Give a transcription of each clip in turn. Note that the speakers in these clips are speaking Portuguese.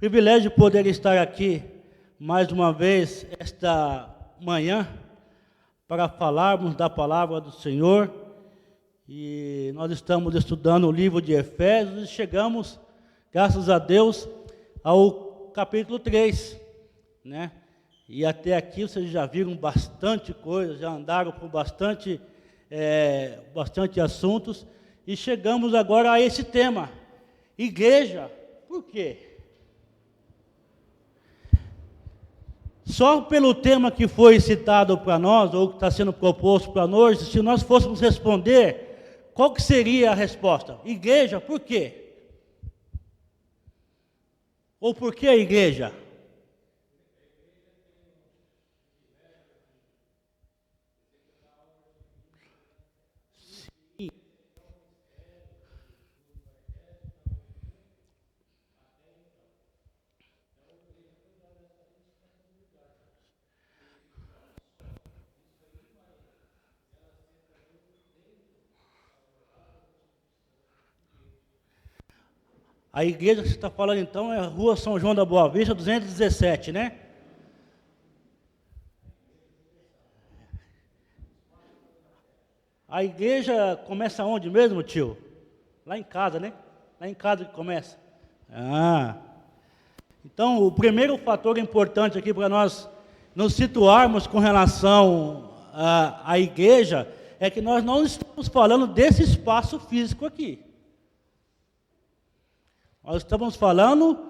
Privilégio de poder estar aqui mais uma vez esta manhã para falarmos da palavra do Senhor. E nós estamos estudando o livro de Efésios e chegamos, graças a Deus, ao capítulo 3, né? E até aqui vocês já viram bastante coisa, já andaram por bastante assuntos e chegamos agora a esse tema, igreja. Por quê? Só pelo tema que foi citado para nós, ou que está sendo proposto para nós, se nós fôssemos responder, qual que seria a resposta? Igreja, por quê? Ou por que a igreja? Sim. A igreja que você está falando então é a Rua São João da Boa Vista, 217, né? A igreja começa onde mesmo, tio? Lá em casa, né? Lá em casa que começa. Então, o primeiro fator importante aqui para nós nos situarmos com relação à igreja é que nós não estamos falando desse espaço físico aqui. Nós estamos falando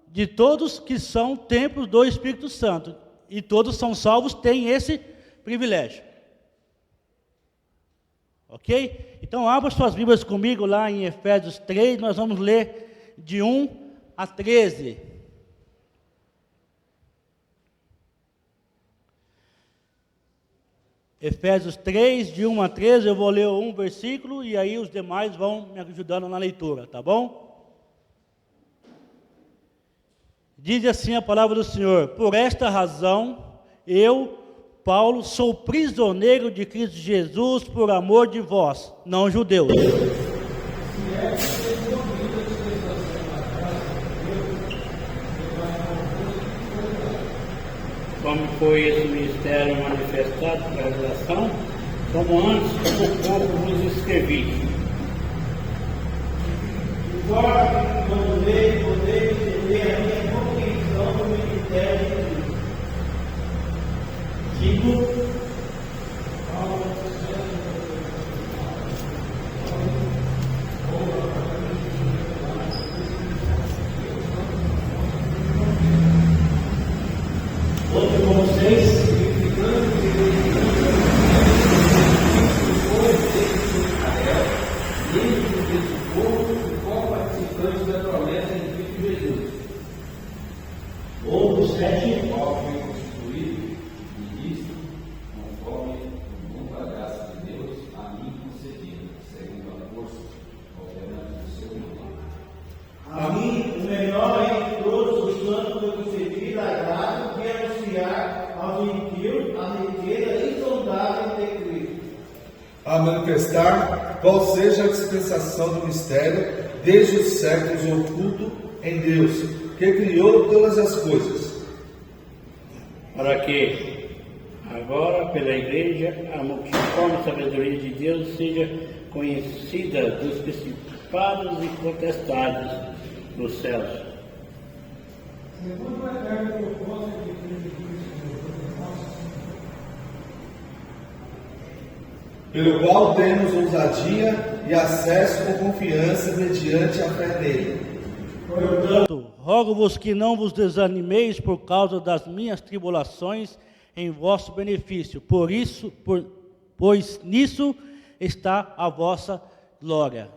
de todos que são templos do Espírito Santo. E todos são salvos, têm esse privilégio. Ok? Então, abra suas Bíblias comigo lá em Efésios 3, nós vamos ler de 1 a 13. Efésios 3, de 1 a 13, eu vou ler um versículo e aí os demais vão me ajudando na leitura, tá bom? Diz assim a palavra do Senhor: por esta razão, eu, Paulo, sou prisioneiro de Cristo Jesus por amor de vós, não judeus. Como foi esse mistério manifestado pela revelação, como antes, como pouco vos escrevi. Embora que quando leio, poder entender a minha compreensão do ministério de Cristo. Digo, outro com vocês, a manifestar qual seja a dispensação do mistério desde os séculos oculto em Deus, que criou todas as coisas. Para que agora pela igreja a multiforme sabedoria de Deus seja conhecida dos principados e potestades dos céus. Segundo a eterna proposta de Cristo, pelo qual temos ousadia e acesso com confiança mediante a fé nele. Portanto, rogo-vos que não vos desanimeis por causa das minhas tribulações em vosso benefício, pois nisso está a vossa glória.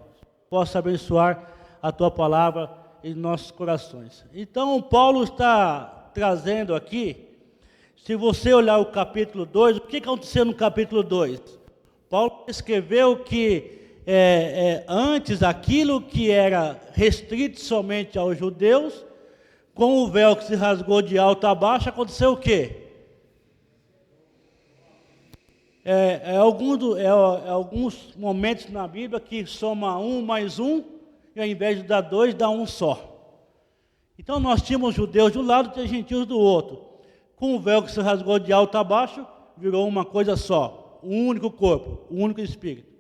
Possa abençoar a tua palavra em nossos corações. Então, Paulo está trazendo aqui, se você olhar o capítulo 2, o que aconteceu no capítulo 2? Paulo escreveu que antes aquilo que era restrito somente aos judeus, com o véu que se rasgou de alto a baixo, aconteceu o quê? Alguns momentos na Bíblia que soma um mais um, e ao invés de dar dois, dá um só. Então nós tínhamos judeus de um lado e gentios do outro. Com o véu que se rasgou de alto a baixo, virou uma coisa só, um único corpo, um único espírito.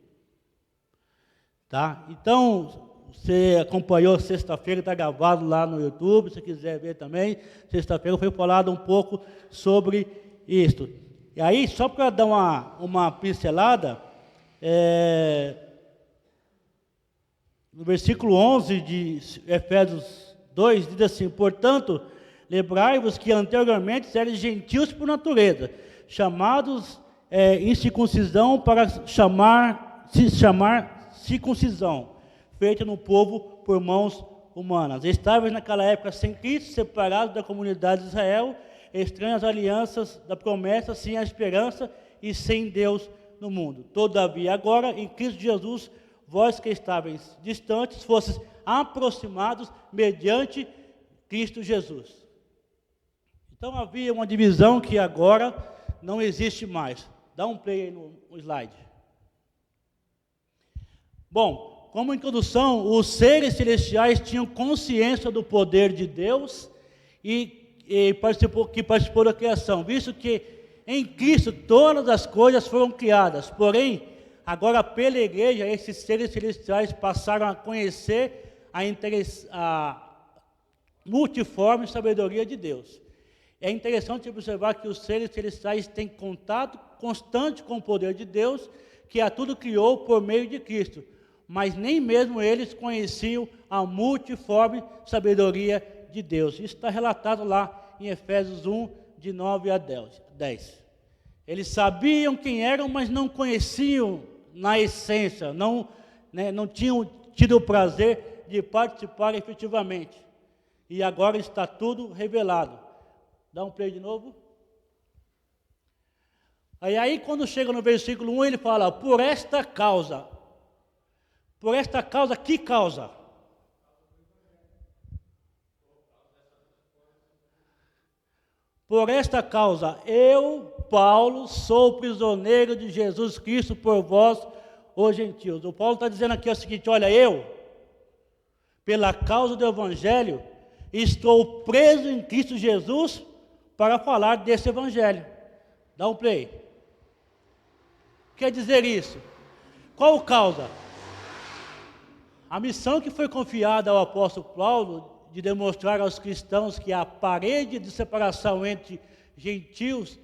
Tá? Então, você acompanhou sexta-feira, está gravado lá no YouTube, se quiser ver também. Sexta-feira foi falado um pouco sobre isto. E aí, só para dar uma pincelada, no versículo 11 de Efésios 2, diz assim: portanto, lembrai-vos que anteriormente eram gentios por natureza, chamados em circuncisão para se chamar circuncisão, feita no povo por mãos humanas. Estáveis naquela época sem Cristo, separados da comunidade de Israel, estranhas alianças da promessa, sem a esperança e sem Deus no mundo. Todavia, agora, em Cristo Jesus, vós que estáveis distantes, fostes aproximados mediante Cristo Jesus. Então havia uma divisão que agora não existe mais. Dá um play aí no slide. Bom, como introdução, os seres celestiais tinham consciência do poder de Deus que participou da criação, visto que em Cristo todas as coisas foram criadas. Porém, agora pela igreja, esses seres celestiais passaram a conhecer a multiforme sabedoria de Deus. É interessante observar que os seres celestiais têm contato constante com o poder de Deus, que a tudo criou por meio de Cristo, mas nem mesmo eles conheciam a multiforme sabedoria de Deus. Isso está relatado lá em Efésios 1, de 9 a 10. Eles sabiam quem eram, mas não conheciam na essência, não tinham tido o prazer de participar efetivamente. E agora está tudo revelado. Dá um play de novo. Aí quando chega no versículo 1, ele fala: por esta causa. Por esta causa, que causa? Por esta causa, eu, Paulo, sou prisioneiro de Jesus Cristo por vós, os gentios. O Paulo está dizendo aqui o seguinte: olha, eu, pela causa do Evangelho, estou preso em Cristo Jesus para falar desse Evangelho. Dá um play. Quer dizer isso? Qual causa? A missão que foi confiada ao apóstolo Paulo de demonstrar aos cristãos que a parede de separação entre gentios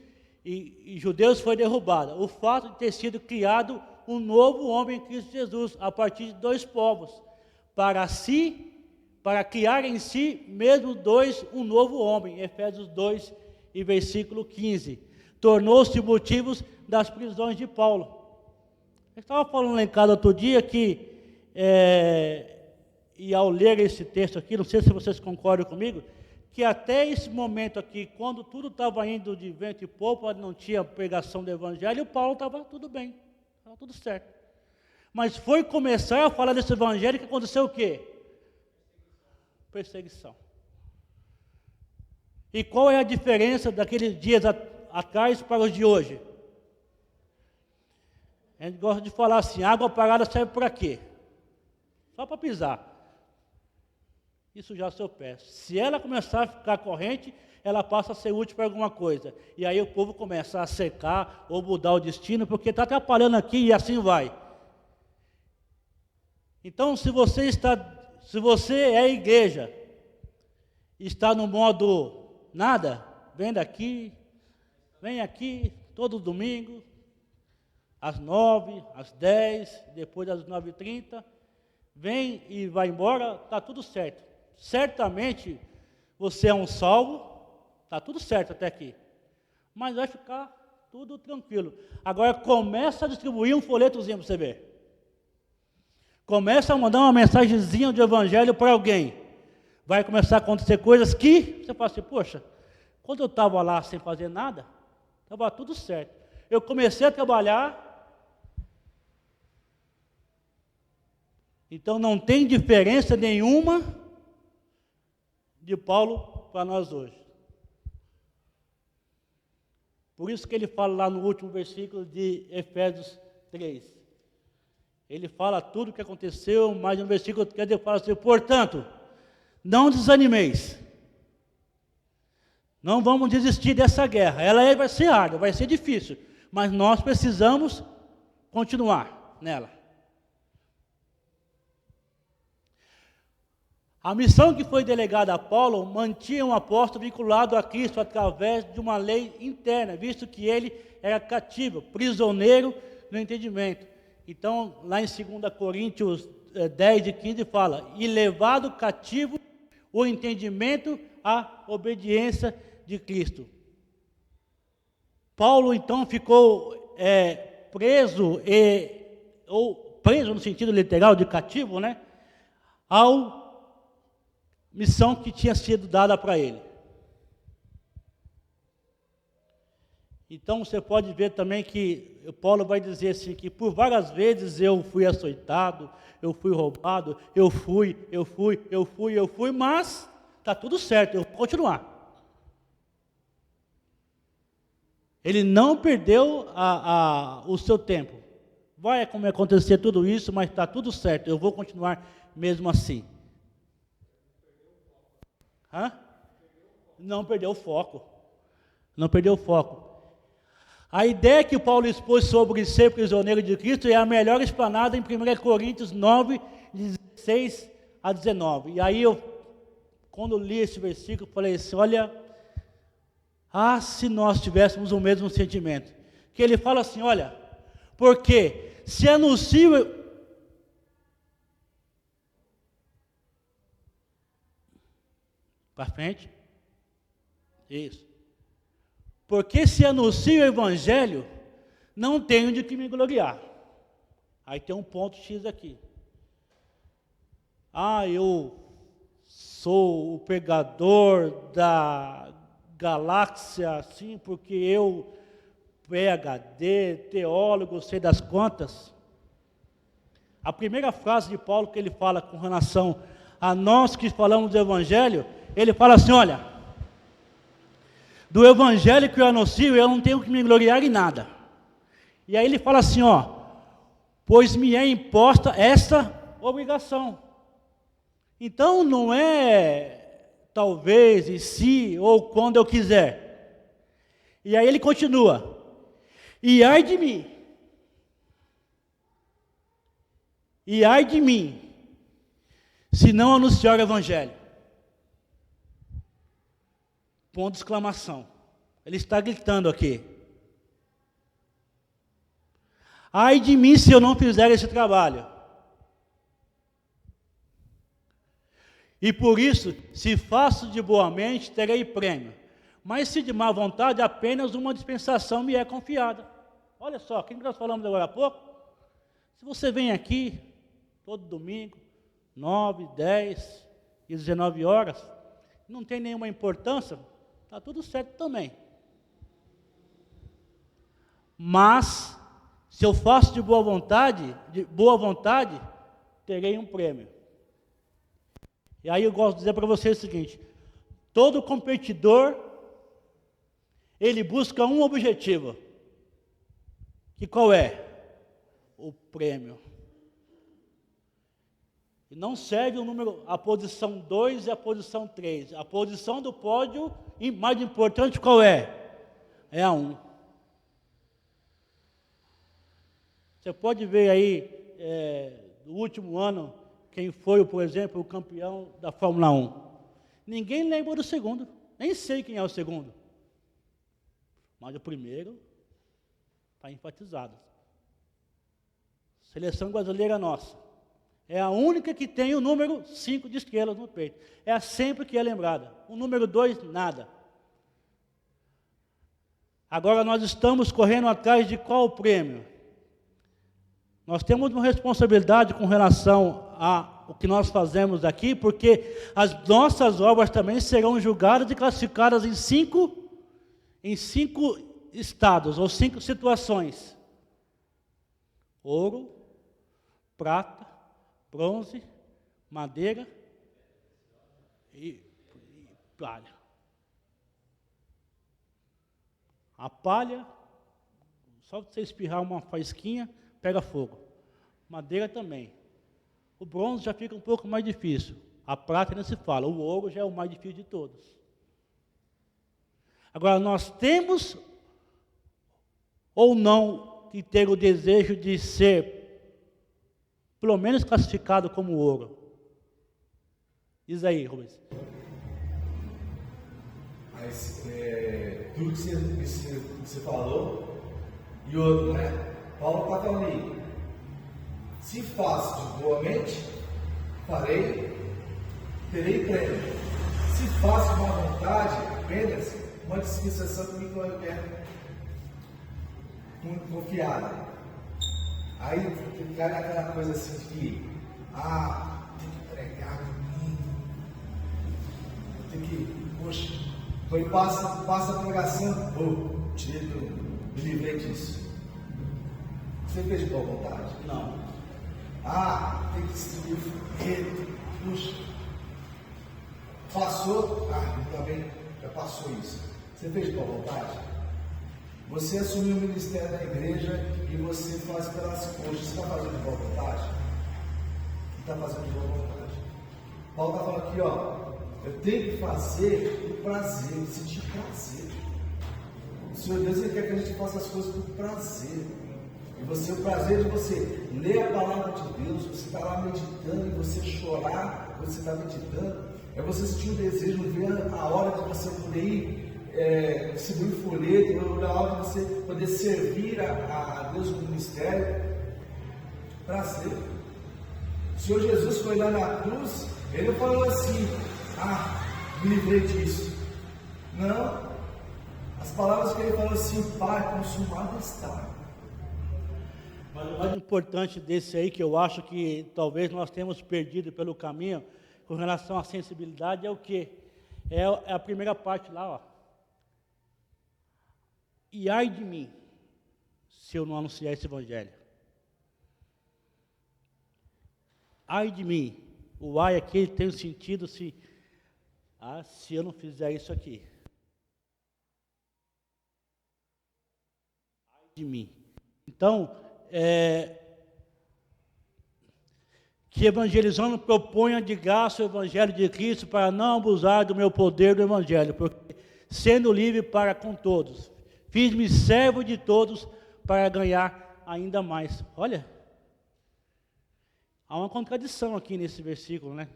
e judeus foi derrubada. O fato de ter sido criado um novo homem em Cristo Jesus, a partir de dois povos, para criar em si mesmo dois um novo homem. Efésios 2 e versículo 15. Tornou-se motivos das prisões de Paulo. Eu estava falando lá em casa outro dia que e ao ler esse texto aqui, não sei se vocês concordam comigo, que até esse momento aqui, quando tudo estava indo de vento e popa, não tinha pregação do Evangelho, o Paulo estava tudo bem, estava tudo certo. Mas foi começar a falar desse Evangelho que aconteceu o quê? Perseguição. E qual é a diferença daqueles dias atrás para os de hoje? A gente gosta de falar assim: água parada serve para quê? Só para pisar e sujar seu pé. Se ela começar a ficar corrente, ela passa a ser útil para alguma coisa. E aí o povo começa a secar ou mudar o destino, porque está atrapalhando aqui e assim vai. Então, se você é igreja, está no modo nada, vem aqui todo domingo, às 9, às 10, depois das 9h30, vem e vai embora, está tudo certo. Certamente você é um salvo, está tudo certo até aqui, mas vai ficar tudo tranquilo. Agora começa a distribuir um folhetozinho para você ver. Começa a mandar uma mensagenzinha de evangelho para alguém. Vai começar a acontecer coisas que você fala assim: poxa, quando eu estava lá sem fazer nada, estava tudo certo. Eu comecei a trabalhar. Então não tem diferença nenhuma de Paulo para nós hoje. Por isso que ele fala lá no último versículo de Efésios 3. Ele fala tudo o que aconteceu, mas no versículo 3 ele fala assim: portanto, não desanimeis. Não vamos desistir dessa guerra. Vai ser árdua, vai ser difícil, mas nós precisamos continuar nela. A missão que foi delegada a Paulo mantinha um apóstolo vinculado a Cristo através de uma lei interna, visto que ele era cativo, prisioneiro no entendimento. Então, lá em 2 Coríntios 10 e 15 fala, e levado cativo o entendimento à obediência de Cristo. Paulo, então, ficou preso no sentido literal de cativo, né? Ao missão que tinha sido dada para ele. Então você pode ver também que Paulo vai dizer assim, que por várias vezes eu fui açoitado, eu fui roubado, eu fui, mas está tudo certo, eu vou continuar. Ele não perdeu o seu tempo. Vai acontecer tudo isso, mas está tudo certo, eu vou continuar mesmo assim. Não perdeu o foco. Não perdeu o foco. A ideia que o Paulo expôs sobre ser prisioneiro de Cristo é a melhor explanada em 1 Coríntios 9, 16 a 19. E aí quando li esse versículo, falei assim, olha, se nós tivéssemos o mesmo sentimento. Que ele fala assim, olha, porque se anuncio... Para frente. Isso. Porque se anuncio o Evangelho, não tenho de que me gloriar. Aí tem um ponto X aqui. Eu sou o pregador da galáxia, assim, porque eu, PhD, teólogo, sei das quantas. A primeira frase de Paulo que ele fala com relação a nós que falamos do Evangelho, ele fala assim, olha, do Evangelho que eu anuncio, eu não tenho que me gloriar em nada. E aí ele fala assim, pois me é imposta essa obrigação. Então não é talvez, e se, ou quando eu quiser. E aí ele continua, e ai de mim, se não anunciar o Evangelho. Ponto de exclamação. Ele está gritando aqui. Ai de mim se eu não fizer esse trabalho. E por isso, se faço de boa mente, terei prêmio. Mas se de má vontade, apenas uma dispensação me é confiada. Olha só, quem nós falamos agora há pouco? Se você vem aqui, todo domingo, 9, 10 e 19 horas, não tem nenhuma importância, está tudo certo também. Mas, se eu faço de boa vontade, terei um prêmio. E aí eu gosto de dizer para vocês o seguinte, todo competidor, ele busca um objetivo. E qual é? O prêmio. E não serve o número, a posição 2 e a posição 3. A posição do pódio, mais importante, qual é? É a 1. Você pode ver aí, no último ano, quem foi, por exemplo, o campeão da Fórmula 1. Ninguém lembra do segundo, nem sei quem é o segundo. Mas o primeiro está enfatizado. Seleção brasileira nossa. É a única que tem o número 5 de estrelas no peito. É sempre que é lembrada. O número 2, nada. Agora nós estamos correndo atrás de qual prêmio? Nós temos uma responsabilidade com relação ao que nós fazemos aqui, porque as nossas obras também serão julgadas e classificadas em cinco estados, ou 5 situações. Ouro, prata, bronze, madeira e palha. A palha, só você espirrar uma faísquinha, pega fogo. Madeira também. O bronze já fica um pouco mais difícil. A prata nem se fala. O ouro já é o mais difícil de todos. Agora, nós temos ou não que ter o desejo de ser, pelo menos, classificado como ouro? Diz aí, Rubens. Mas tudo que você falou, e outro, né? Paulo está falando aí, se faço de boa mente, farei, terei prêmio. Se faço de má vontade, apenas uma dispensação que me confiada. Aí fica aquela coisa assim de que, tem que pregar em mim, tem que, poxa, foi passa a pregação, me livrei disso. Você fez de boa vontade? Não. Tem que se livrar, puxa, passou, também já passou isso. Você fez de boa vontade? Você assumiu o ministério da igreja e você faz pelas coxas. Você está fazendo de boa vontade? Está fazendo de boa vontade. Paulo está falando aqui, eu tenho que fazer por prazer, sentir prazer. O Senhor Deus, Ele quer que a gente faça as coisas por prazer. E você, o prazer de você ler a palavra de Deus, você está lá meditando e você chorar, você está meditando, é você sentir o desejo, ver a hora de você poder ir distribuir folheto, a hora de você poder servir a Deus no ministério. Prazer. O Senhor Jesus foi lá na cruz, Ele não falou assim, me livrei disso. Não. As palavras que Ele falou assim, Pai, consumado está. Mas o mais importante desse aí, que eu acho que talvez nós temos perdido pelo caminho, com relação à sensibilidade, é o quê? É a primeira parte lá, E ai de mim, se eu não anunciar esse evangelho. Ai de mim. O ai aqui tem o sentido se eu não fizer isso aqui. Ai de mim. Então, que evangelizando proponha de graça o evangelho de Cristo para não abusar do meu poder do evangelho, porque sendo livre para com todos, fiz-me servo de todos para ganhar ainda mais. Olha, há uma contradição aqui nesse versículo, né?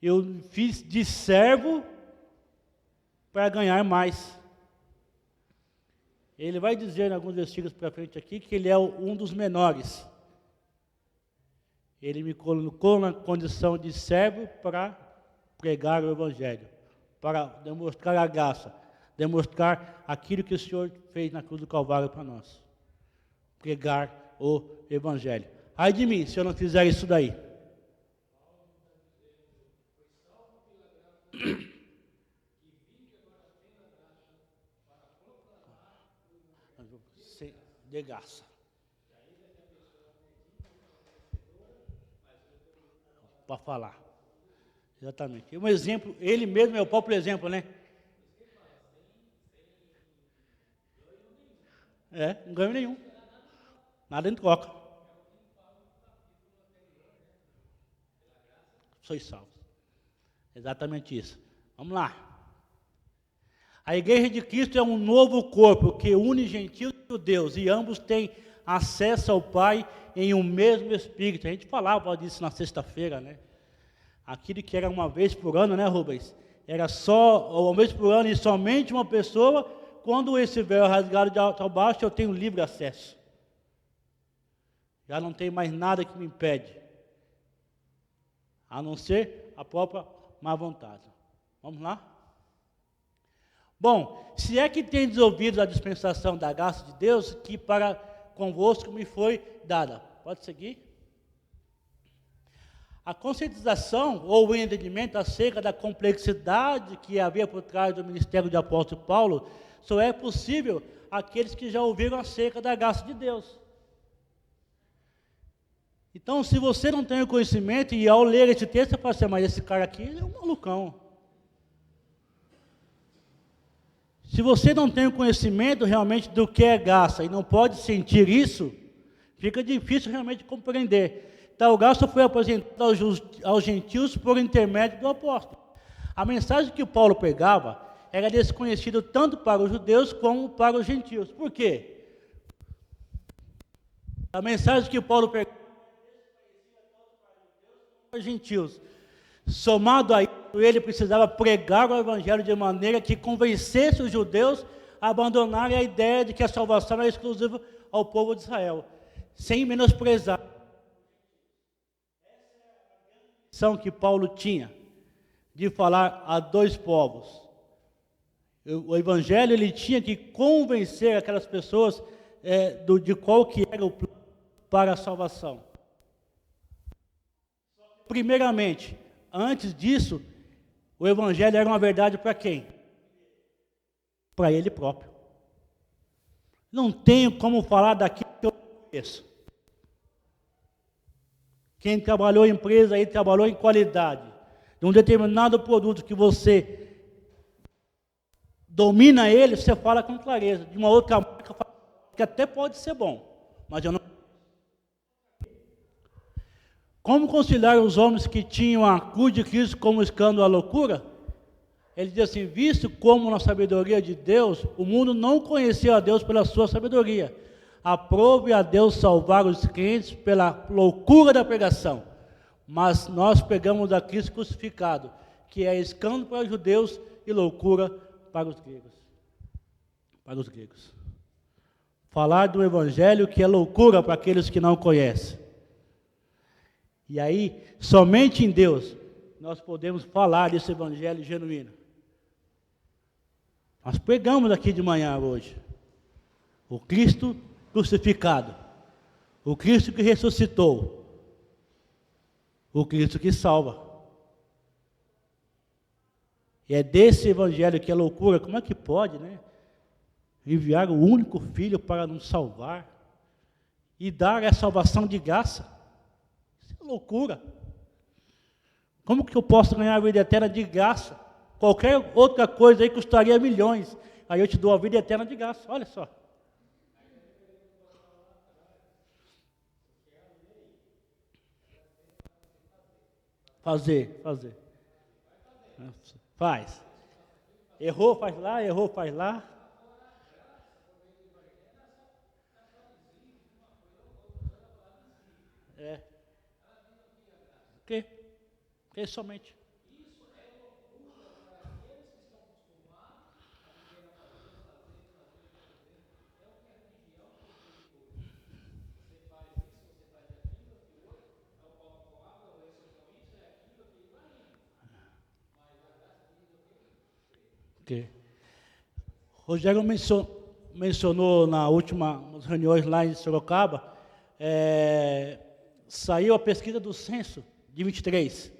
Eu fiz de servo para ganhar mais. Ele vai dizer em alguns versículos para frente aqui que ele é um dos menores. Ele me colocou na condição de servo para pregar o evangelho, para demonstrar a graça, demonstrar aquilo que o Senhor fez na cruz do Calvário para nós. Pregar o evangelho. Ai de mim, se eu não fizer isso daí. De graça. Para falar. Exatamente. Um exemplo, ele mesmo é o próprio exemplo, né? Não ganho nenhum. Nada em troca. Sois salvos. Exatamente isso. Vamos lá. A igreja de Cristo é um novo corpo que une gentios e judeus, e ambos têm acesso ao Pai em um mesmo Espírito. A gente falava disso na sexta-feira, né? Aquilo que era uma vez por ano, né, Rubens? Era só uma vez por ano e somente uma pessoa. Quando esse véu é rasgado de alto a baixo, eu tenho livre acesso. Já não tem mais nada que me impede, a não ser a própria má vontade. Vamos lá? Bom, se é que tendes ouvido a dispensação da graça de Deus, que para convosco me foi dada. Pode seguir? A conscientização ou o entendimento acerca da complexidade que havia por trás do ministério do apóstolo Paulo só é possível àqueles que já ouviram acerca da graça de Deus. Então, se você não tem o conhecimento, e ao ler esse texto, você fala assim, mas esse cara aqui é um malucão. Se você não tem o conhecimento realmente do que é graça e não pode sentir isso, fica difícil realmente compreender. Tal graça foi apresentada aos gentios por intermédio do apóstolo. A mensagem que Paulo pregava era desconhecido tanto para os judeus como para os gentios. Por quê? A mensagem que Paulo pregava para os gentios. Somado a isso, ele precisava pregar o evangelho de maneira que convencesse os judeus a abandonarem a ideia de que a salvação era exclusiva ao povo de Israel, sem menosprezar a missão que Paulo tinha de falar a dois povos. O evangelho, ele tinha que convencer aquelas pessoas de qual que era o plano para a salvação. Primeiramente, antes disso, o evangelho era uma verdade para quem? Para ele próprio. Não tenho como falar daquilo que eu conheço. Quem trabalhou em empresa aí, trabalhou em qualidade de um determinado produto que você domina ele, você fala com clareza. De uma outra marca, que até pode ser bom, mas eu não. Como conciliar os homens que tinham a cruz de Cristo como escândalo à loucura? Ele diz assim: visto como na sabedoria de Deus, o mundo não conheceu a Deus pela sua sabedoria. Aprove a Deus salvar os crentes pela loucura da pregação. Mas nós pregamos a Cristo crucificado, que é escândalo para os judeus e loucura para os gregos. Para os gregos. Falar do evangelho que é loucura para aqueles que não conhecem. E aí, somente em Deus, nós podemos falar desse evangelho genuíno. Nós pregamos aqui de manhã hoje. O Cristo crucificado. O Cristo que ressuscitou. O Cristo que salva. E é desse evangelho que é loucura. Como é que pode, né? Enviar o único Filho para nos salvar. E dar a salvação de graça. Isso é loucura. Como que eu posso ganhar a vida eterna de graça? Qualquer outra coisa aí custaria milhões. Aí eu te dou a vida eterna de graça. Olha só. Fazer. Faz. Errou, faz lá. É. O quê? É somente. Okay. Rogério mencionou nas últimas reuniões lá em Sorocaba, saiu a pesquisa do censo de 23.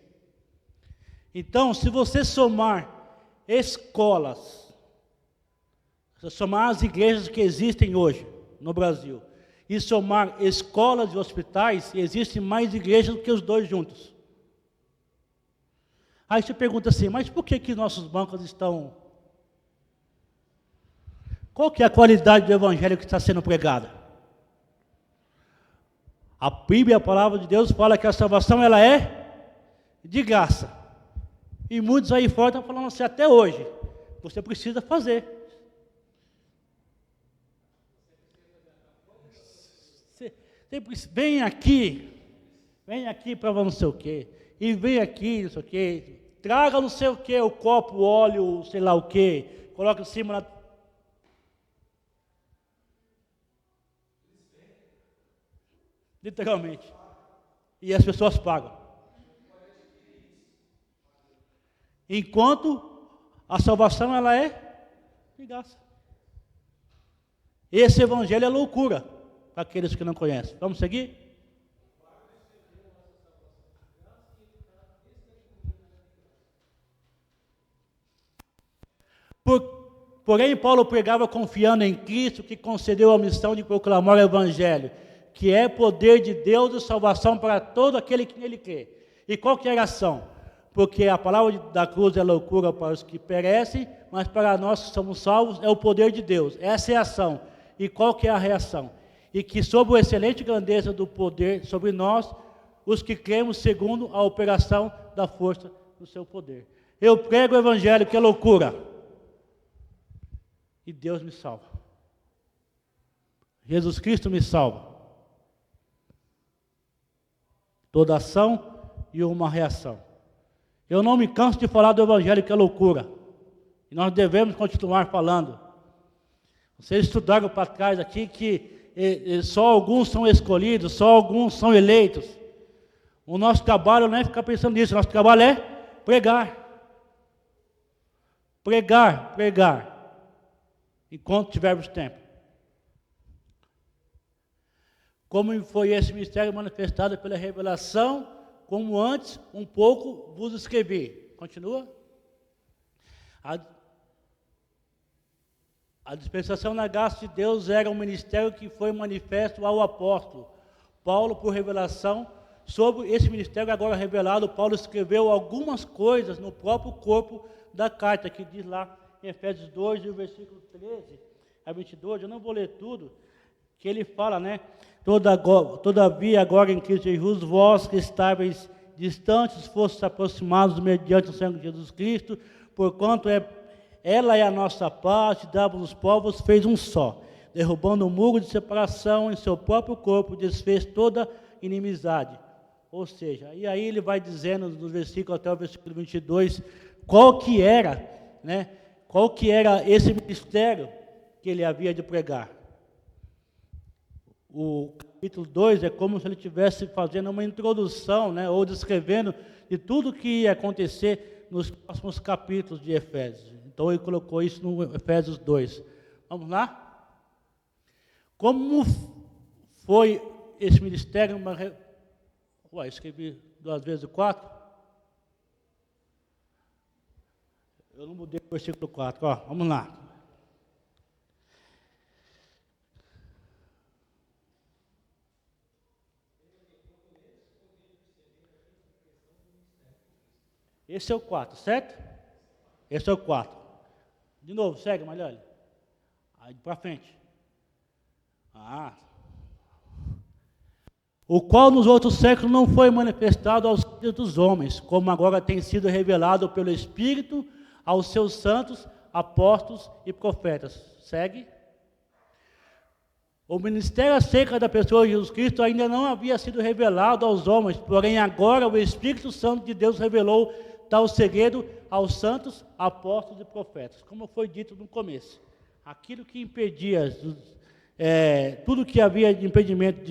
Então, se você somar escolas, se somar as igrejas que existem hoje no Brasil, e somar escolas e hospitais, existem mais igrejas do que os dois juntos. Aí você pergunta assim, mas por que nossos bancos estão... Qual que é a qualidade do evangelho que está sendo pregada? A Bíblia, a palavra de Deus, fala que a salvação ela é de graça. E muitos aí fora estão falando assim, até hoje, você precisa fazer. Vem aqui para não sei o quê, e vem aqui, não sei o quê, traga não sei o quê, o copo, o óleo, sei lá o quê, coloca em cima na... Literalmente. E as pessoas pagam. Enquanto a salvação ela é de graça. Esse evangelho é loucura para aqueles que não conhecem. Vamos seguir? Porém, Paulo pregava confiando em Cristo, que concedeu a missão de proclamar o evangelho, que é poder de Deus e salvação para todo aquele que nele crê. E qual que é a ação? Porque a palavra da cruz é loucura para os que perecem, mas para nós que somos salvos é o poder de Deus. Essa é a ação. E qual que é a reação? E que sob a excelente grandeza do poder sobre nós, os que cremos segundo a operação da força do seu poder. Eu prego o evangelho que é loucura. e Deus me salva. Jesus Cristo me salva. Toda ação e uma reação. Eu não me canso de falar do Evangelho, que é loucura. E nós devemos continuar falando. Vocês estudaram para trás aqui que só alguns são escolhidos, só alguns são eleitos. O nosso trabalho não é ficar pensando nisso, o nosso trabalho é pregar. Pregar, pregar. Enquanto tivermos tempo. Como foi esse mistério manifestado pela revelação, como antes um pouco vos escrevi. Continua. A dispensação na graça de Deus era um ministério que foi manifesto ao apóstolo Paulo por revelação. Sobre esse ministério agora revelado, Paulo escreveu algumas coisas no próprio corpo da carta, que diz lá em Efésios 2, do versículo 13 a 22, eu não vou ler tudo, que ele fala, né? Todavia, agora em Cristo Jesus, vós que estáveis distantes, fostes aproximados mediante o sangue de Jesus Cristo, porquanto ela é a nossa paz, dava os povos, fez um só, derrubando o muro de separação em seu próprio corpo, desfez toda inimizade. Ou seja, e aí ele vai dizendo no versículo até o versículo 22, qual que era esse ministério que ele havia de pregar. O capítulo 2 é como se ele estivesse fazendo uma introdução, né, ou descrevendo de tudo que ia acontecer nos próximos capítulos de Efésios. Então ele colocou isso no Efésios 2. Vamos lá? Como foi esse ministério? Escrevi 2 vezes 4. Eu não mudei o versículo 4. Vamos lá. Esse é o 4, certo? Esse é o 4. De novo, segue, Malhole. Aí para frente. O qual nos outros séculos não foi manifestado aos filhos dos homens, como agora tem sido revelado pelo Espírito aos seus santos, apóstolos e profetas. Segue. O ministério acerca da pessoa de Jesus Cristo ainda não havia sido revelado aos homens, porém agora o Espírito Santo de Deus revelou tal segredo aos santos, apóstolos e profetas. Como foi dito no começo, aquilo que impedia, tudo que havia de impedimento,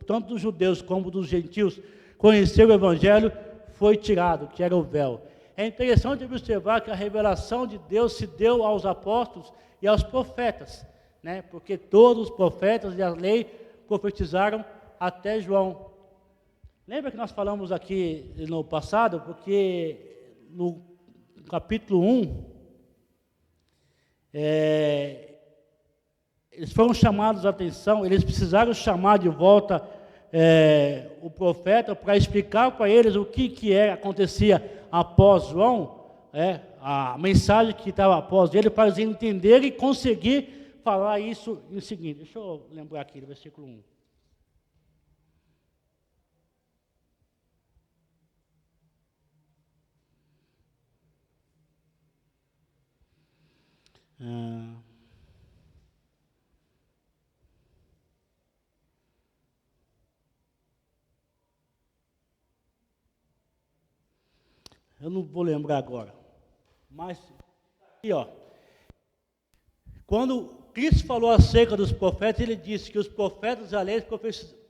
tanto dos judeus como dos gentios, conhecer o Evangelho, foi tirado, que era o véu. É interessante observar que a revelação de Deus se deu aos apóstolos e aos profetas, né? Porque todos os profetas e a lei profetizaram até João. Lembra que nós falamos aqui no passado, porque no capítulo 1, eles foram chamados a atenção, eles precisaram chamar de volta o profeta para explicar para eles o que acontecia após João, a mensagem que estava após ele, para eles entenderem e conseguir falar isso em seguinte. Deixa eu lembrar aqui do versículo 1. Eu não vou lembrar agora, mas aqui, quando Cristo falou acerca dos profetas, ele disse que os profetas e a lei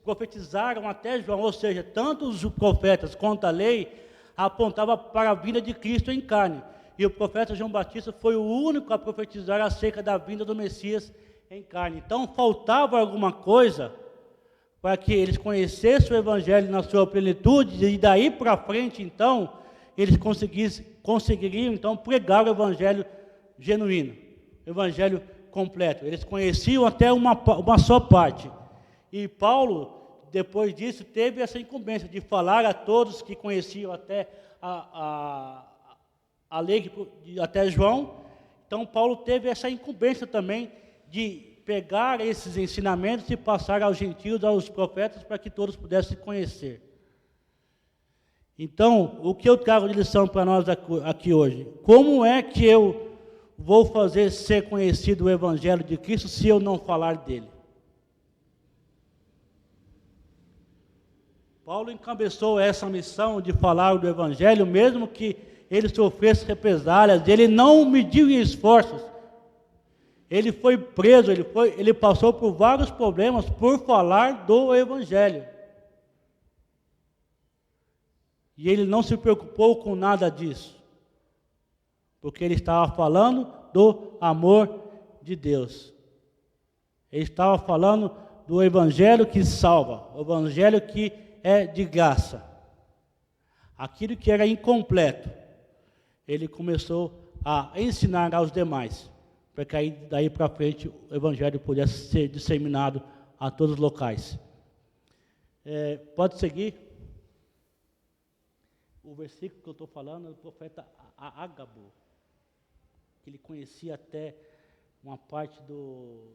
profetizaram até João, ou seja, tanto os profetas quanto a lei apontavam para a vinda de Cristo em carne. E o profeta João Batista foi o único a profetizar acerca da vinda do Messias em carne. Então, faltava alguma coisa para que eles conhecessem o Evangelho na sua plenitude, e daí para frente, então, eles conseguiriam, então, pregar o Evangelho genuíno, o Evangelho completo. Eles conheciam até uma só parte. E Paulo, depois disso, teve essa incumbência de falar a todos que conheciam até a lei até João. Então Paulo teve essa incumbência também de pegar esses ensinamentos e passar aos gentios, aos profetas, para que todos pudessem conhecer. Então, o que eu trago de lição para nós aqui hoje? Como é que eu vou fazer ser conhecido o Evangelho de Cristo se eu não falar dele? Paulo encabeçou essa missão de falar do Evangelho, mesmo que ele sofresse represálias, ele não mediu em esforços. Ele foi preso, ele passou por vários problemas por falar do Evangelho. E ele não se preocupou com nada disso, porque ele estava falando do amor de Deus. Ele estava falando do Evangelho que salva, o Evangelho que é de graça. Aquilo que era incompleto, ele começou a ensinar aos demais, para que daí para frente o Evangelho pudesse ser disseminado a todos os locais. Pode seguir. O versículo que eu estou falando é do profeta Ágabo, que ele conhecia até uma parte do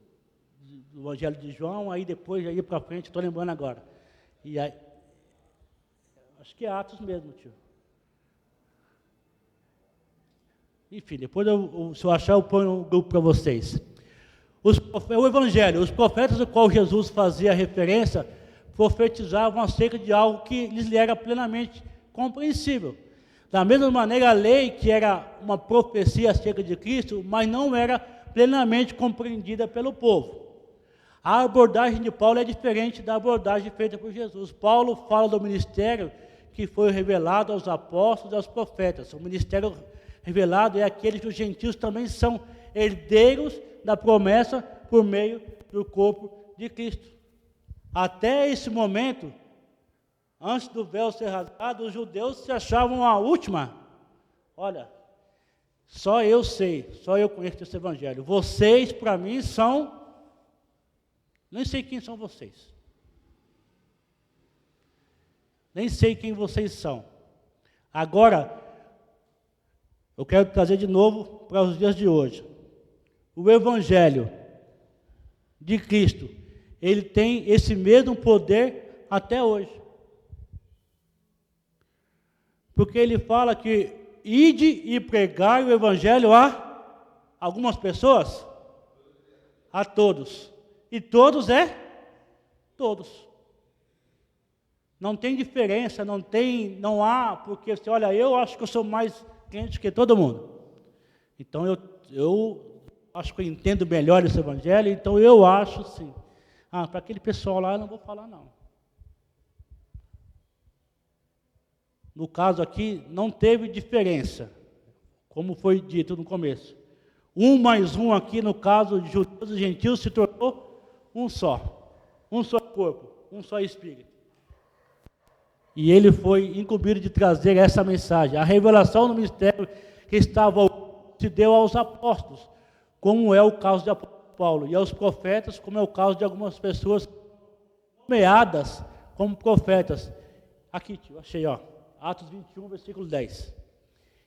Evangelho de João, aí depois, aí para frente, estou lembrando agora. E aí, acho que é Atos mesmo, tio. Enfim, depois, se eu achar, eu ponho um grupo para vocês. O Evangelho, os profetas ao qual Jesus fazia referência, profetizavam acerca de algo que lhes era plenamente compreensível. Da mesma maneira, a lei, que era uma profecia acerca de Cristo, mas não era plenamente compreendida pelo povo. A abordagem de Paulo é diferente da abordagem feita por Jesus. Paulo fala do ministério que foi revelado aos apóstolos e aos profetas. O ministério revelado é aquele que os gentios também são herdeiros da promessa por meio do corpo de Cristo. Até esse momento, antes do véu ser rasgado, os judeus se achavam a última. Olha, só eu sei, só eu conheço esse evangelho. Vocês, para mim, são... Nem sei quem são vocês. Nem sei quem vocês são. Agora, eu quero trazer de novo para os dias de hoje. O evangelho de Cristo, ele tem esse mesmo poder até hoje. Porque ele fala que ide e pregai o evangelho a algumas pessoas, a todos. E todos é todos. Não tem diferença, não há, porque você olha, eu acho que eu sou mais crente que todo mundo. Então eu acho que eu entendo melhor esse evangelho, então eu acho sim. Para aquele pessoal lá eu não vou falar não. No caso aqui, não teve diferença, como foi dito no começo. 1 mais 1 aqui, no caso de judeus e gentios, se tornou um só corpo, um só espírito. E ele foi incumbido de trazer essa mensagem. A revelação do mistério que estava se deu aos apóstolos, como é o caso de Paulo, e aos profetas, como é o caso de algumas pessoas nomeadas como profetas. Aqui, tio, achei, Atos 21, versículo 10.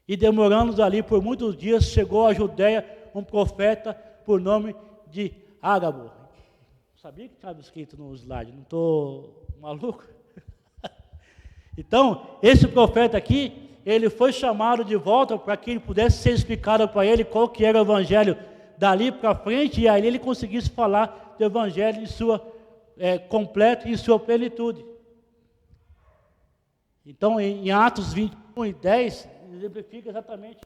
E demorando ali por muitos dias, chegou à Judeia um profeta por nome de Ágabo. Sabia que estava escrito no slide, não estou maluco? Então, esse profeta aqui, ele foi chamado de volta para que ele pudesse ser explicado para ele qual que era o evangelho dali para frente, e aí ele conseguisse falar do evangelho em sua completo e em sua plenitude. Então, em Atos 21 e 10, exemplifica exatamente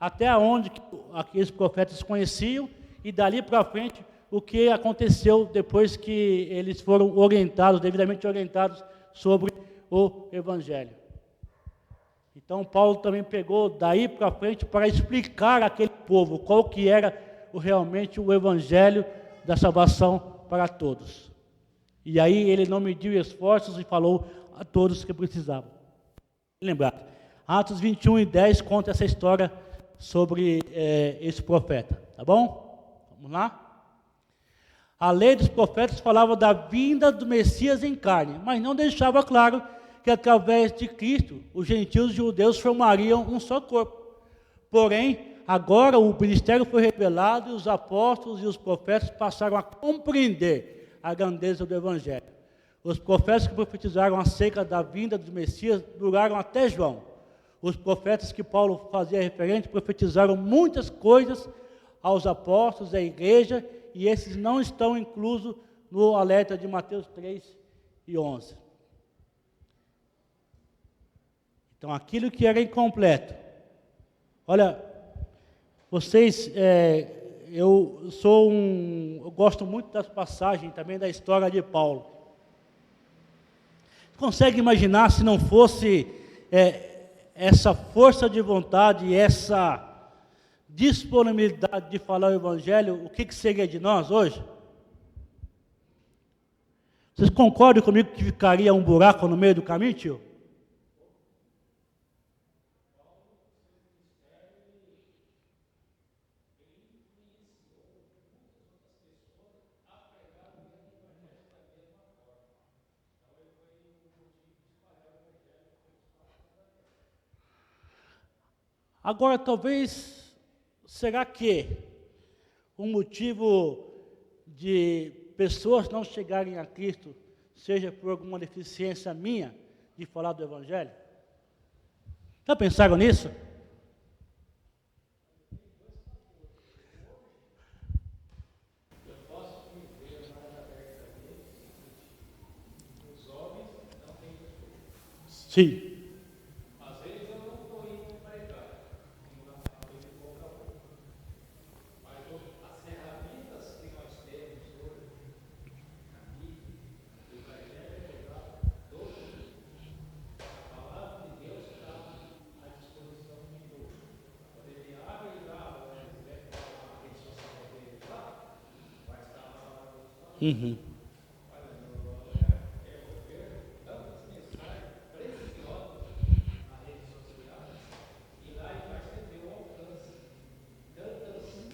até onde aqueles profetas conheciam, e dali para frente, o que aconteceu depois que eles foram orientados, devidamente orientados, sobre o Evangelho. Então, Paulo também pegou daí para frente para explicar àquele povo qual que era realmente o Evangelho da salvação para todos. E aí ele não mediu esforços e falou a todos que precisavam. Lembrar, Atos 21 e 10 conta essa história sobre esse profeta, tá bom? Vamos lá? A lei dos profetas falava da vinda do Messias em carne, mas não deixava claro que através de Cristo, os gentios e os judeus formariam um só corpo. Porém, agora o ministério foi revelado e os apóstolos e os profetas passaram a compreender a grandeza do Evangelho. Os profetas que profetizaram acerca da vinda do Messias duraram até João. Os profetas que Paulo fazia referente profetizaram muitas coisas aos apóstolos, à igreja, e esses não estão inclusos no alerta de Mateus 3 e 11. Então, aquilo que era incompleto. Olha, vocês, eu gosto muito das passagens também da história de Paulo. Consegue imaginar se não fosse essa força de vontade, essa disponibilidade de falar o Evangelho, o que seria de nós hoje? Vocês concordam comigo que ficaria um buraco no meio do caminho, tio? Agora, talvez, será que o motivo de pessoas não chegarem a Cristo seja por alguma deficiência minha de falar do Evangelho? Já pensaram nisso? Sim. Uhum.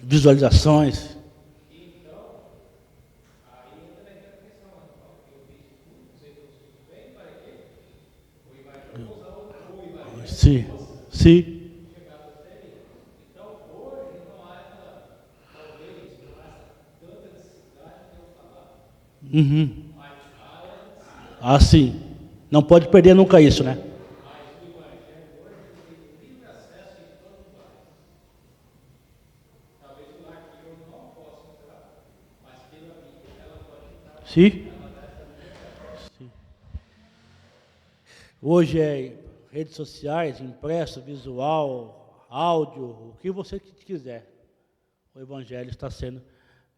Visualizações. Sim, sim. Uhum. Ah, sim. Não pode perder nunca isso, né? Sim. Sim. Hoje é redes sociais, impresso, visual, áudio, o que você quiser. O Evangelho está sendo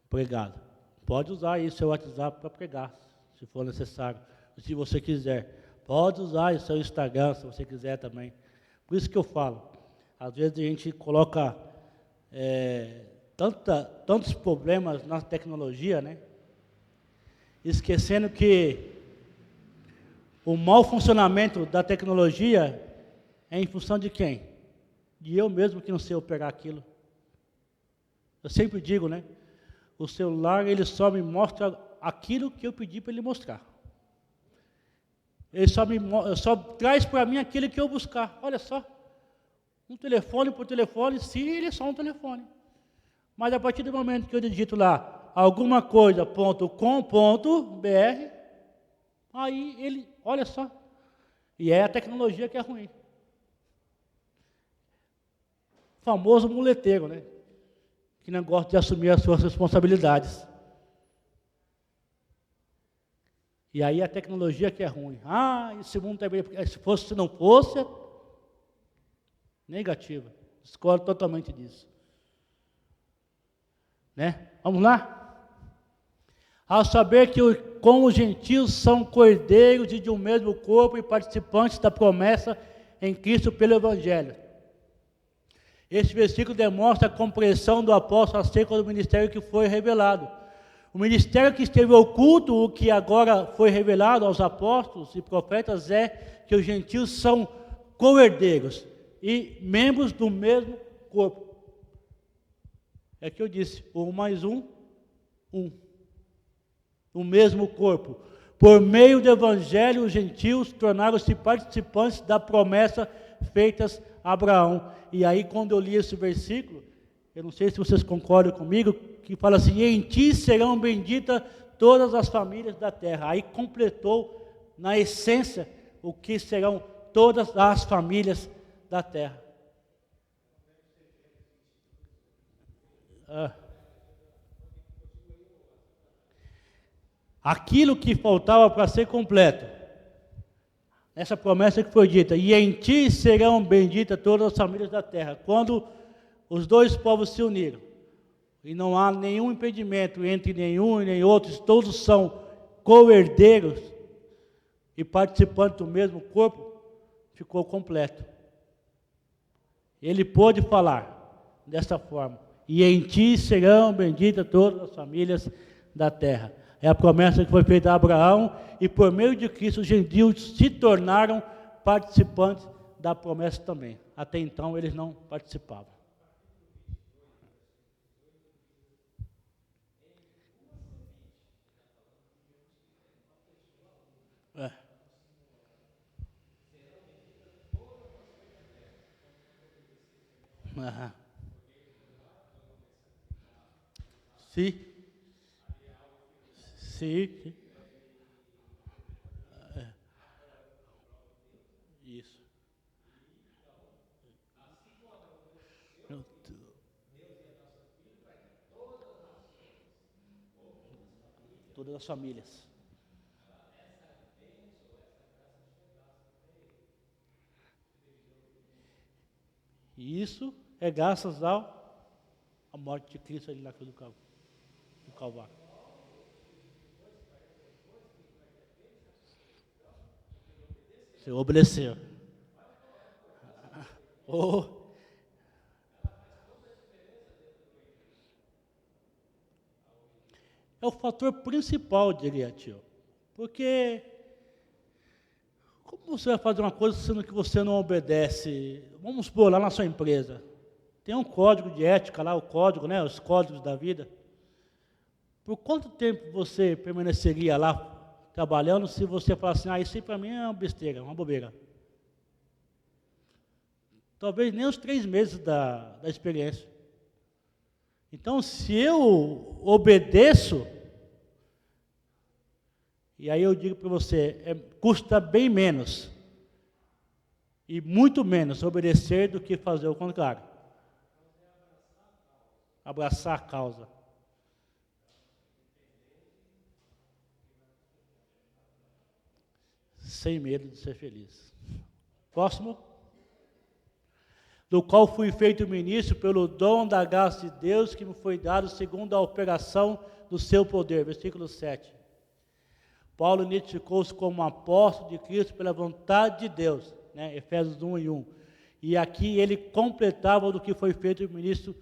pregado. Pode usar isso, seu WhatsApp, para pregar, se for necessário. Se você quiser. Pode usar o seu Instagram, se você quiser também. Por isso que eu falo. Às vezes a gente coloca tantos problemas na tecnologia, né? Esquecendo que o mau funcionamento da tecnologia é em função de quem? De eu mesmo que não sei operar aquilo. Eu sempre digo, né? O celular, ele só me mostra aquilo que eu pedi para ele mostrar. Ele só traz para mim aquilo que eu buscar. Olha só. Um telefone por telefone, sim, ele é só um telefone. Mas a partir do momento que eu digito lá, alguma coisa.com.br, aí ele, olha só. E é a tecnologia que é ruim. O famoso muleteiro, né? Que não gosta de assumir as suas responsabilidades. E aí a tecnologia que é ruim. Ah, esse mundo também, se não fosse, negativa. Discordo totalmente disso. Né? Vamos lá? Ao saber que como os gentios são cordeiros de um mesmo corpo e participantes da promessa em Cristo pelo Evangelho. Este versículo demonstra a compreensão do apóstolo acerca do ministério que foi revelado. O ministério que esteve oculto, o que agora foi revelado aos apóstolos e profetas, é que os gentios são co-herdeiros e membros do mesmo corpo. É que eu disse, 1 mais 1, 1. O mesmo corpo. Por meio do evangelho, os gentios tornaram-se participantes da promessa feitas a Abraão. E aí, quando eu li esse versículo, eu não sei se vocês concordam comigo, que fala assim, em ti serão benditas todas as famílias da terra. Aí completou, na essência, o que serão todas as famílias da terra. Ah. Aquilo que faltava para ser completo. Essa promessa que foi dita, e em ti serão benditas todas as famílias da terra. Quando os dois povos se uniram, e não há nenhum impedimento entre nenhum e nem outros, todos são co-herdeiros e participantes do mesmo corpo, ficou completo. Ele pôde falar dessa forma, e em ti serão benditas todas as famílias da terra. É a promessa que foi feita a Abraão, e por meio de Cristo os gentios se tornaram participantes da promessa também. Até então eles não participavam. É. Aham. Sim. Sim, sim. Isso. Todas as famílias. E isso é graças à morte de Cristo ali na cruz do Calvário. Você obedeceu. Oh, é o fator principal, diria tio. Porque como você vai fazer uma coisa sendo que você não obedece? Vamos supor, lá na sua empresa. Tem um código de ética lá, o código, né? Os códigos da vida. Por quanto tempo você permaneceria lá trabalhando se você falasse assim, isso aí para mim é uma besteira, uma bobeira? Talvez nem os 3 meses da experiência. Então, se eu obedeço, e aí eu digo para você, custa bem menos, e muito menos obedecer do que fazer o contrário. Abraçar a causa. Sem medo de ser feliz. Próximo. Do qual fui feito ministro pelo dom da graça de Deus que me foi dado segundo a operação do seu poder. Versículo 7. Paulo identificou-se como apóstolo de Cristo pela vontade de Deus, né? Efésios 1 e 1. E aqui ele completava do que foi feito o ministro,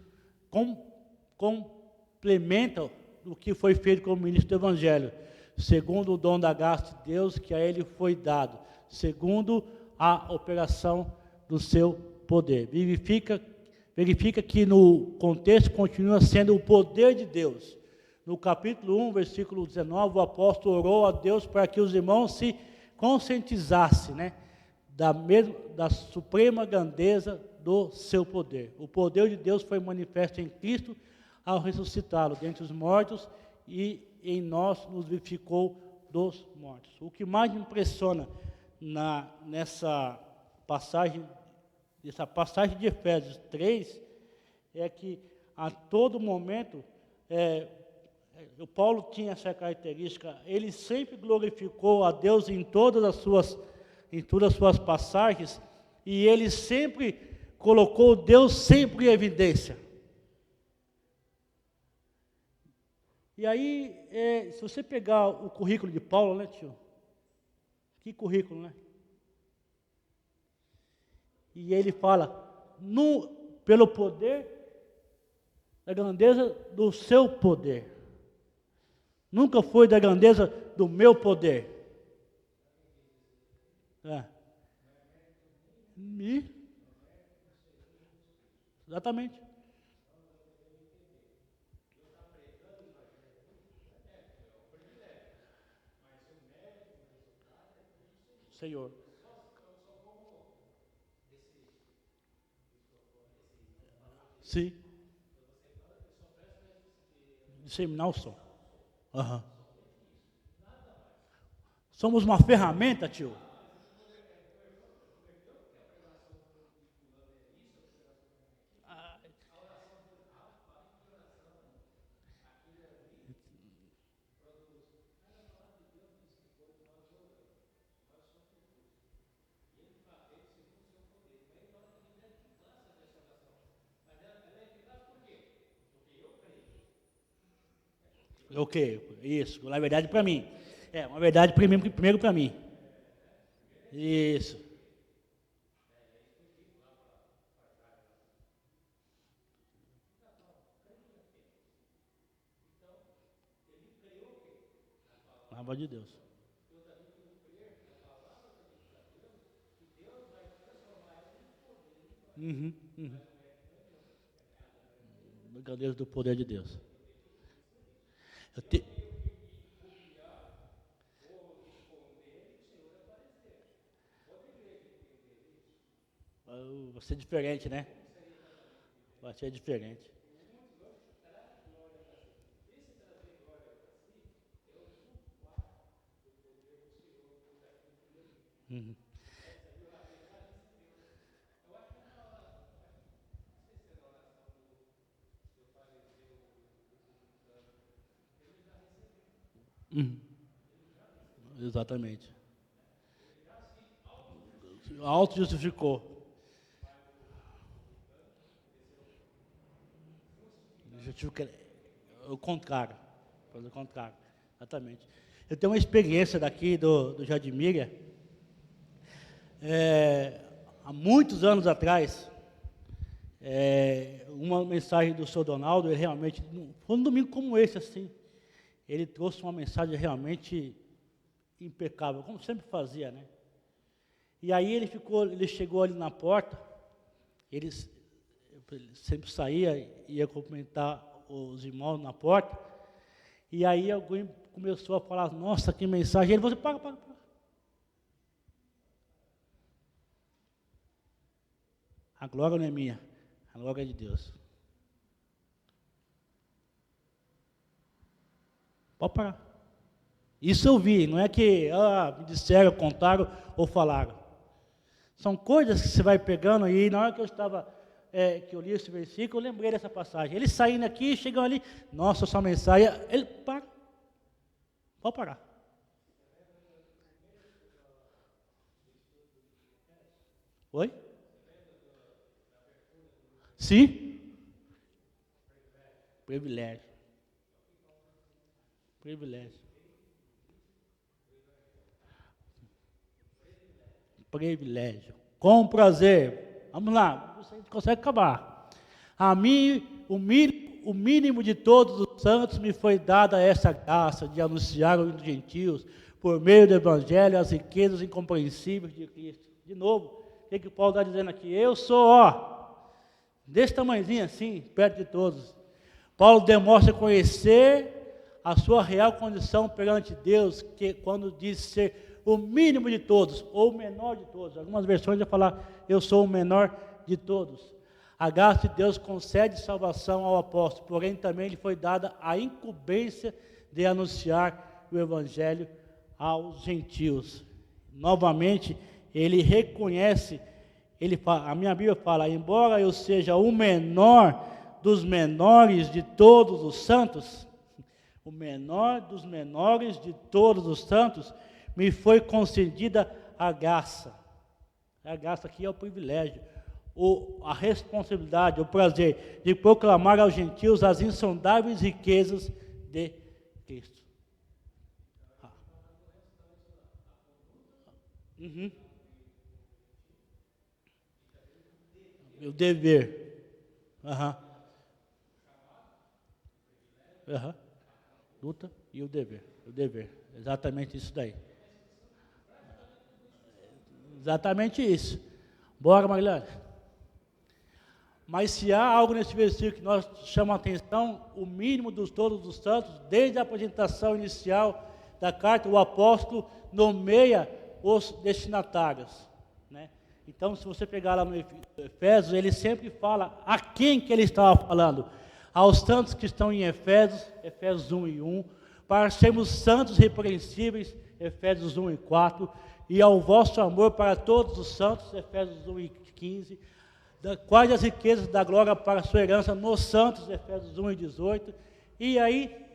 complementa o que foi feito como ministro do Evangelho, segundo o dom da graça de Deus que a ele foi dado, segundo a operação do seu poder. Verifica que no contexto continua sendo o poder de Deus. No capítulo 1, versículo 19, o apóstolo orou a Deus para que os irmãos se conscientizassem, né, da suprema grandeza do seu poder. O poder de Deus foi manifesto em Cristo ao ressuscitá-lo dentre os mortos e em nós nos vivificou dos mortos. O que mais me impressiona nessa passagem de Efésios 3 é que a todo momento o Paulo tinha essa característica, ele sempre glorificou a Deus em todas as suas passagens, e ele sempre colocou Deus sempre em evidência. E aí, se você pegar o currículo de Paulo, né, tio? Que currículo, né? E ele fala, pelo poder, da grandeza do seu poder. Nunca foi da grandeza do meu poder. Exatamente. Senhor. Sim. Disseminar o som. Uhum. Somos uma ferramenta, tio. O quê? Isso, na verdade para mim. Uma verdade primeiro para mim. Isso. Palavra de Deus. Uhum, uhum. Mercadeiros do poder de Deus. Eu te... Vai ser diferente, né? Vai ser diferente. Uhum. Uhum. Exatamente. Auto-justificou. Justifica o contrário. Fazer o contrário. Exatamente. Eu tenho uma experiência daqui do Jardim Miriam. Há muitos anos atrás, uma mensagem do Sr. Donaldo, ele realmente, foi um domingo como esse, assim, ele trouxe uma mensagem realmente impecável, como sempre fazia, né? E aí ele chegou ali na porta, ele sempre saía, ia cumprimentar os irmãos na porta, e aí alguém começou a falar, nossa, que mensagem, ele falou assim, para. A glória não é minha, a glória é de Deus. Pode parar. Isso eu vi, não é que me disseram, contaram ou falaram. São coisas que você vai pegando e na hora que eu estava, que eu li esse versículo, eu lembrei dessa passagem. Eles saindo aqui, chegam ali, nossa, essa mensagem, ele para. Pode parar. Oi? Sim? Privilégio. Privilégio. Com prazer. Vamos lá, você consegue acabar. A mim, o mínimo de todos os santos me foi dada essa graça de anunciar aos gentios, por meio do Evangelho, as riquezas incompreensíveis de Cristo. De novo, o que o Paulo está dizendo aqui? Eu sou, desse tamanhozinho assim, perto de todos. Paulo demonstra conhecer a sua real condição perante Deus, que quando diz ser o mínimo de todos, ou o menor de todos. Algumas versões vão falar, eu sou o menor de todos. A graça de Deus concede salvação ao apóstolo, porém também lhe foi dada a incumbência de anunciar o Evangelho aos gentios. Novamente, ele reconhece, a minha Bíblia fala, embora eu seja o menor dos menores de todos os santos, o menor dos menores de todos os santos, me foi concedida a graça. A graça aqui é o privilégio, a responsabilidade, o prazer de proclamar aos gentios as insondáveis riquezas de Cristo. Uhum. O dever. Luta e o dever. O dever. Exatamente isso daí. Exatamente isso. Bora, Marilane. Mas se há algo nesse versículo que nós chama a atenção, o mínimo dos todos os santos, desde a apresentação inicial da carta, o apóstolo nomeia os destinatários, né? Então, se você pegar lá no Efésios, ele sempre fala a quem que ele estava falando. Aos santos que estão em Efésios, Efésios 1 e 1, para sermos santos repreensíveis, Efésios 1 e 4, e ao vosso amor para todos os santos, Efésios 1 e 15, quais as riquezas da glória para a sua herança nos santos, Efésios 1 e 18, e aí,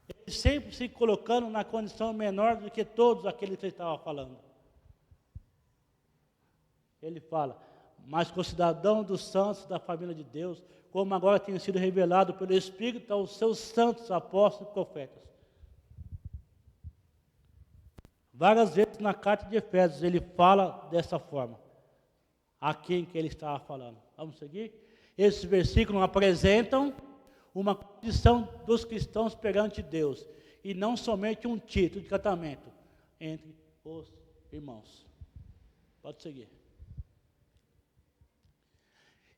ele sempre se colocando na condição menor do que todos aqueles que ele estava falando. Ele fala, mas concidadão dos santos da família de Deus, como agora tem sido revelado pelo Espírito aos seus santos apóstolos e profetas. Várias vezes na carta de Efésios ele fala dessa forma. A quem que ele estava falando. Vamos seguir? Esses versículos apresentam uma condição dos cristãos perante Deus, e não somente um título de tratamento entre os irmãos. Pode seguir.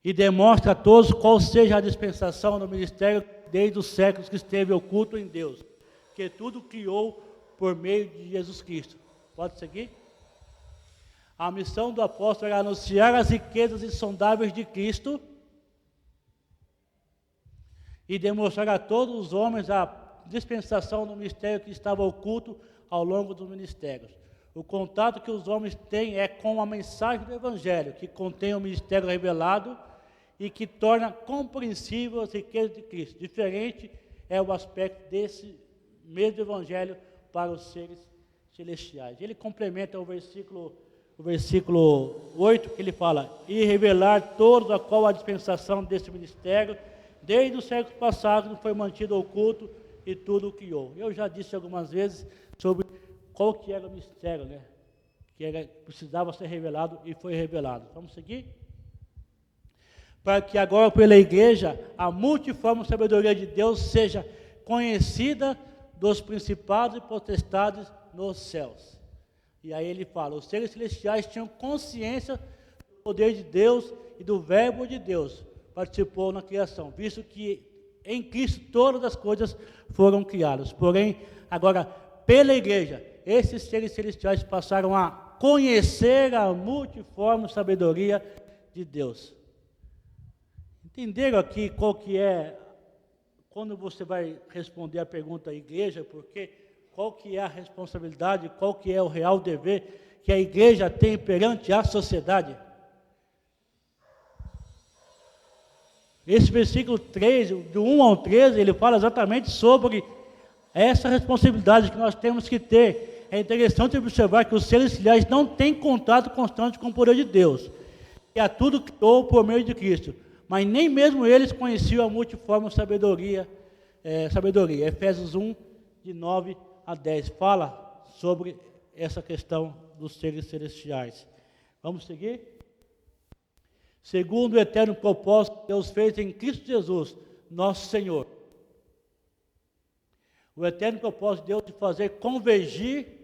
E demonstra a todos qual seja a dispensação do ministério desde os séculos que esteve oculto em Deus, que tudo criou por meio de Jesus Cristo. Pode seguir? A missão do apóstolo era anunciar as riquezas insondáveis de Cristo e demonstrar a todos os homens a dispensação do mistério que estava oculto ao longo dos ministérios. O contato que os homens têm é com a mensagem do Evangelho, que contém o mistério revelado e que torna compreensível as riquezas de Cristo. Diferente é o aspecto desse mesmo Evangelho para os seres celestiais. Ele complementa o versículo 8, que ele fala, e revelar todos a qual a dispensação desse ministério, desde os séculos passados, foi mantido oculto e tudo o criou. Eu já disse algumas vezes sobre qual que era o mistério, né? Precisava ser revelado e foi revelado. Vamos seguir? Para que agora pela igreja, a multiforme sabedoria de Deus seja conhecida dos principados e potestades nos céus. E aí ele fala, os seres celestiais tinham consciência do poder de Deus e do verbo de Deus, participou na criação, visto que em Cristo todas as coisas foram criadas. Porém, agora, pela igreja, esses seres celestiais passaram a conhecer a multiforme sabedoria de Deus. Entenderam aqui qual que é, quando você vai responder a pergunta à igreja, porque qual que é a responsabilidade, qual que é o real dever que a igreja tem perante a sociedade? Esse versículo 3, do 1 ao 13, ele fala exatamente sobre essa responsabilidade que nós temos que ter. É interessante observar que os seres celestiais não têm contato constante com o poder de Deus, que a tudo criou por meio de Cristo, mas nem mesmo eles conheciam a multiforme sabedoria. Efésios 1, de 9 a 10, fala sobre essa questão dos seres celestiais. Vamos seguir? Segundo o eterno propósito que Deus fez em Cristo Jesus, nosso Senhor. O eterno propósito de Deus de fazer convergir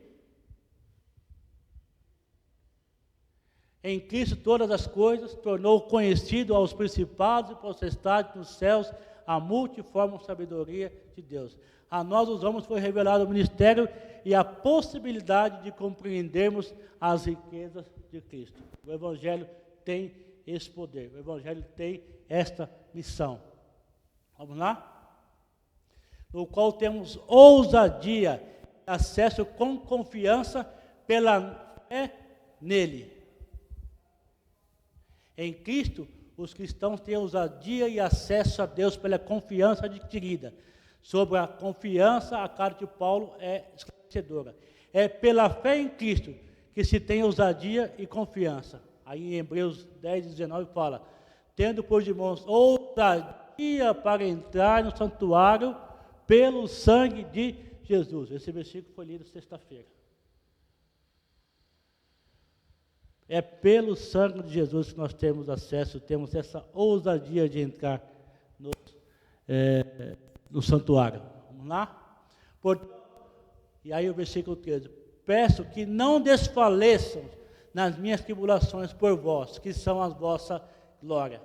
em Cristo todas as coisas, tornou conhecido aos principados e potestades dos céus a multiforme sabedoria de Deus. A nós, os homens, foi revelado o ministério e a possibilidade de compreendermos as riquezas de Cristo. O Evangelho tem esse poder, o Evangelho tem esta missão. Vamos lá? No qual temos ousadia, acesso com confiança pela fé nele. Em Cristo, os cristãos têm ousadia e acesso a Deus pela confiança adquirida. Sobre a confiança, a carta de Paulo é esclarecedora. É pela fé em Cristo que se tem ousadia e confiança. Aí em Hebreus 10, 19 fala, tendo, pois, irmãos, ousadia para entrar no santuário pelo sangue de Jesus. Esse versículo foi lido sexta-feira. É pelo sangue de Jesus que nós temos acesso, temos essa ousadia de entrar no santuário. Vamos lá? E aí o versículo 13. Peço que não desfaleçam nas minhas tribulações por vós, que são a vossa glória.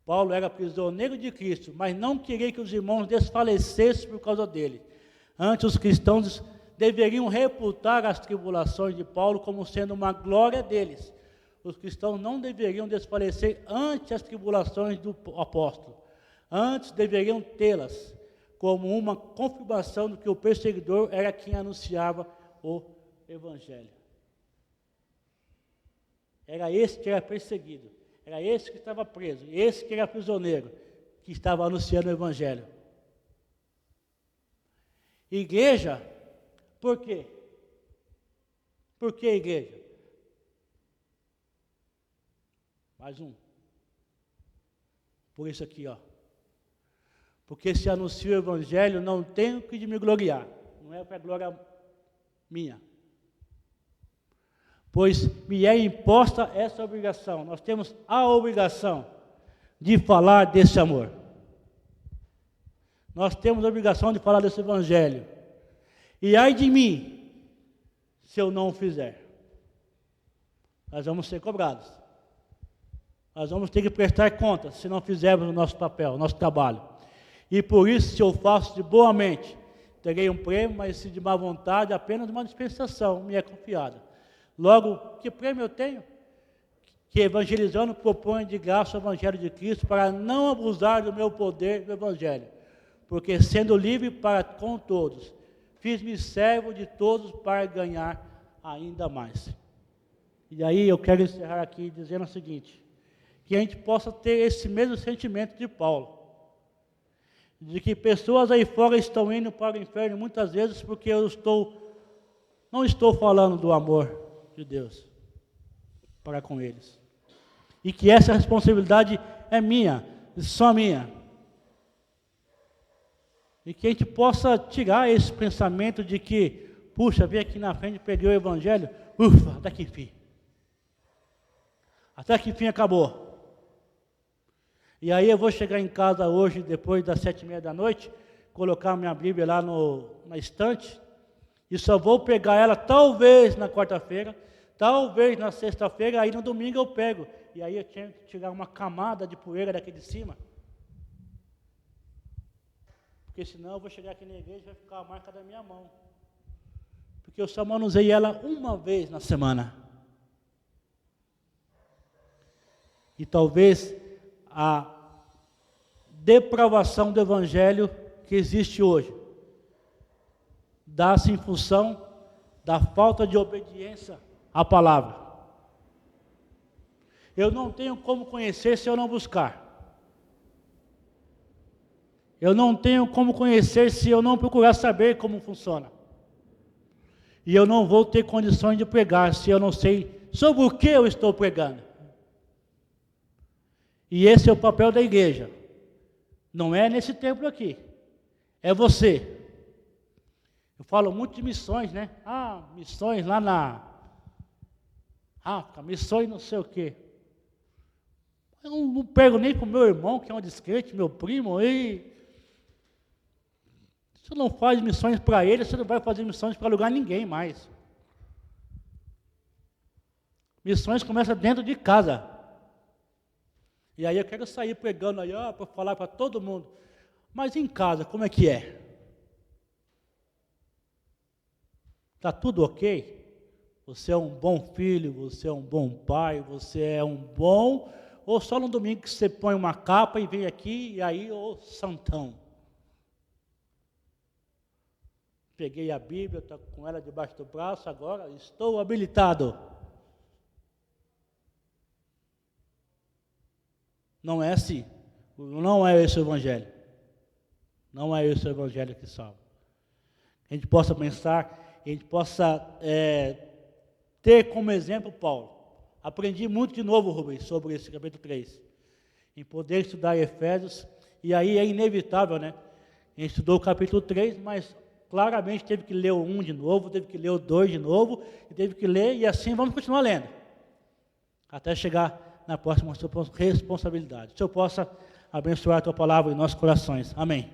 Paulo era prisioneiro de Cristo, mas não queria que os irmãos desfalecessem por causa dele. Antes, os cristãos deveriam reputar as tribulações de Paulo como sendo uma glória deles. Os cristãos não deveriam desfalecer ante as tribulações do apóstolo. Antes deveriam tê-las como uma confirmação de que o perseguidor era quem anunciava o Evangelho. Era esse que era perseguido, era esse que estava preso, esse que era prisioneiro, que estava anunciando o Evangelho. Igreja, por quê? Por que igreja? Mais um. Por isso aqui, ó. Porque se anuncio o Evangelho, não tenho que de me gloriar. Não é para glória minha. Pois me é imposta essa obrigação. Nós temos a obrigação de falar desse amor. Nós temos a obrigação de falar desse Evangelho. E ai de mim, se eu não o fizer. Nós vamos ser cobrados. Nós vamos ter que prestar contas se não fizermos o nosso papel, o nosso trabalho. E por isso, se eu faço de boa mente, terei um prêmio, mas se de má vontade, apenas uma dispensação me é confiada. Logo, que prêmio eu tenho? Que evangelizando proponho de graça o Evangelho de Cristo para não abusar do meu poder do Evangelho. Porque sendo livre para com todos, fiz-me servo de todos para ganhar ainda mais. E aí eu quero encerrar aqui dizendo o seguinte, que a gente possa ter esse mesmo sentimento de Paulo, de que pessoas aí fora estão indo para o inferno muitas vezes porque eu não estou falando do amor de Deus para com eles. E que essa responsabilidade é minha, só minha. E que a gente possa tirar esse pensamento de que, puxa, vim aqui na frente, peguei o Evangelho, ufa, até que enfim. Até que enfim acabou. E aí eu vou chegar em casa hoje, depois das 7:30 da noite, colocar minha Bíblia lá na estante, e só vou pegar ela talvez na quarta-feira, talvez na sexta-feira, aí no domingo eu pego. E aí eu tinha que tirar uma camada de poeira daqui de cima. Porque senão eu vou chegar aqui na igreja e vai ficar a marca da minha mão. Porque eu só manusei ela uma vez na semana. E talvez a depravação do Evangelho que existe hoje dá-se em função da falta de obediência à palavra. Eu não tenho como conhecer se eu não buscar. Eu não tenho como conhecer se eu não procurar saber como funciona. E eu não vou ter condições de pregar se eu não sei sobre o que eu estou pregando. E esse é o papel da igreja. Não é nesse templo aqui. É você. Eu falo muito de missões, né? Missões lá na África, missões não sei o quê. Eu não pego nem com meu irmão, que é um descrente, meu primo, e você não faz missões para ele, você não vai fazer missões para lugar ninguém mais. Missões começam dentro de casa. E aí eu quero sair pregando aí, para falar para todo mundo. Mas em casa, como é que é? Está tudo ok? Você é um bom filho, você é um bom pai, você é um bom... Ou só no domingo que você põe uma capa e vem aqui, e aí, ô santão. Peguei a Bíblia, estou com ela debaixo do braço, agora estou habilitado. Não é assim. Não é esse o Evangelho. Não é esse o Evangelho que salva. A gente possa pensar, a gente possa ter como exemplo Paulo. Aprendi muito de novo, Rubens, sobre esse capítulo 3. Em poder estudar Efésios, e aí é inevitável, né? A gente estudou o capítulo 3, mas claramente teve que ler o 1 de novo, teve que ler o 2 de novo, e teve que ler, e assim vamos continuar lendo. Até chegar na próxima responsabilidade. Que o Senhor possa abençoar a Tua palavra em nossos corações. Amém.